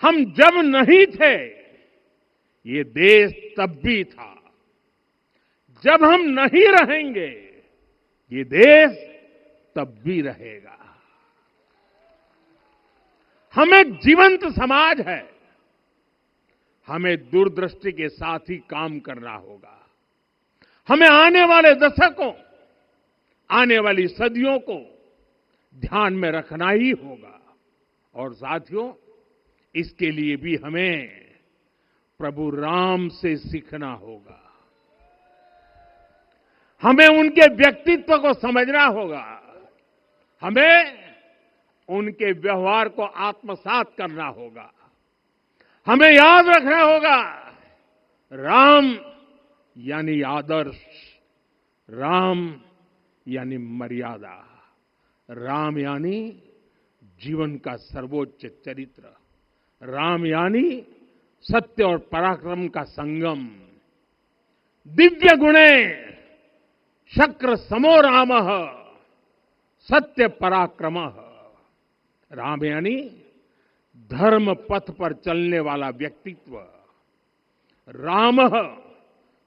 हम जब नहीं थे, ये देश तब भी था। जब हम नहीं रहेंगे, ये देश तब भी रहेगा। हम एक जीवंत समाज है। हमें दूरदृष्टि के साथ ही काम करना होगा। हमें आने वाले दशकों, आने वाली सदियों को ध्यान में रखना ही होगा। और साथियों, इसके लिए भी हमें प्रभु राम से सीखना होगा। हमें उनके व्यक्तित्व को समझना होगा। हमें उनके व्यवहार को आत्मसात करना होगा। हमें याद रखना होगा, राम यानी आदर्श, राम यानी मर्यादा, राम यानी जीवन का सर्वोच्च चरित्र, राम यानी सत्य और पराक्रम का संगम। दिव्य गुणे शक्र समो रामः सत्य पराक्रमः। राम यानी धर्म पथ पर चलने वाला व्यक्तित्व। रामः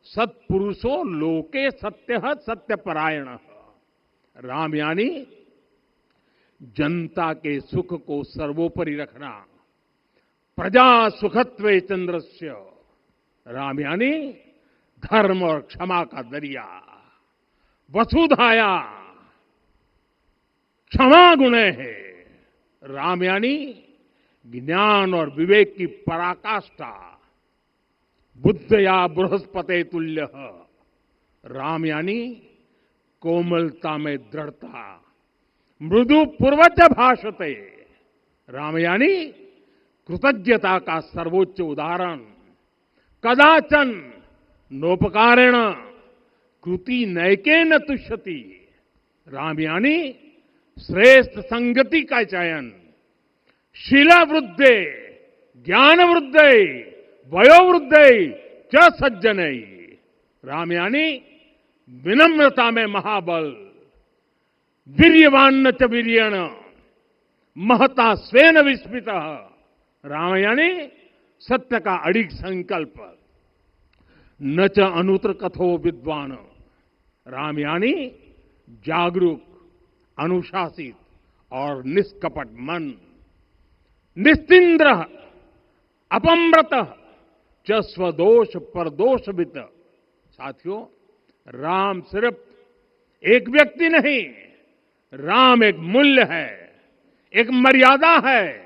सत्पुरुषो लोके सत्यः सत्यपरायणः। राम यानी जनता के सुख को सर्वोपरि रखना, प्रजा सुखत्वे चंद्रस्य। राम यानी धर्म और क्षमा का दरिया। वसुधाया क्षमा गुणे है। राम यानी ज्ञान और विवेक की पराकाष्ठा। बुद्ध या बृहस्पति तुल्य। राम यानी कोमलता में दृढ़ता। मृदु पूर्वज भाषते। राम यानी कृतज्ञता का सर्वोच्च उदाहरण। कदाचन नोपकारेण कृति नैकेन तुष्यति। राम यानी श्रेष्ठ संगति का चयन। शीला वृद्धे ज्ञान वृद्धे वयोवृद्धे च सज्जनै। राम यानी विनम्रता में महाबल। वीर्यवान च वीर्येण महता स्वेन विस्मितः। राम यानी सत्य का अडिग संकल्प। न च अनुत्र कथो विद्वान। राम यानी जागरूक, अनुशासित और निष्कपट मन। निस्तिंद्र अपम्रत च स्वदोष परदोषवित। साथियों, राम सिर्फ एक व्यक्ति नहीं, राम एक मूल्य है, एक मर्यादा है,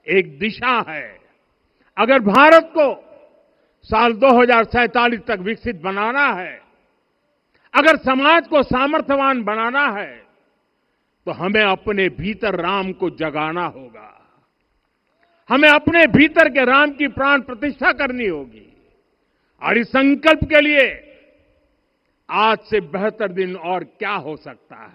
एक दिशा है। अगर भारत को साल 2047 तक विकसित बनाना है, अगर समाज को सामर्थ्यवान बनाना है, तो हमें अपने भीतर राम को जगाना होगा। हमें अपने भीतर के राम की प्राण प्रतिष्ठा करनी होगी। और इस संकल्प के लिए आज से बेहतर दिन और क्या हो सकता है।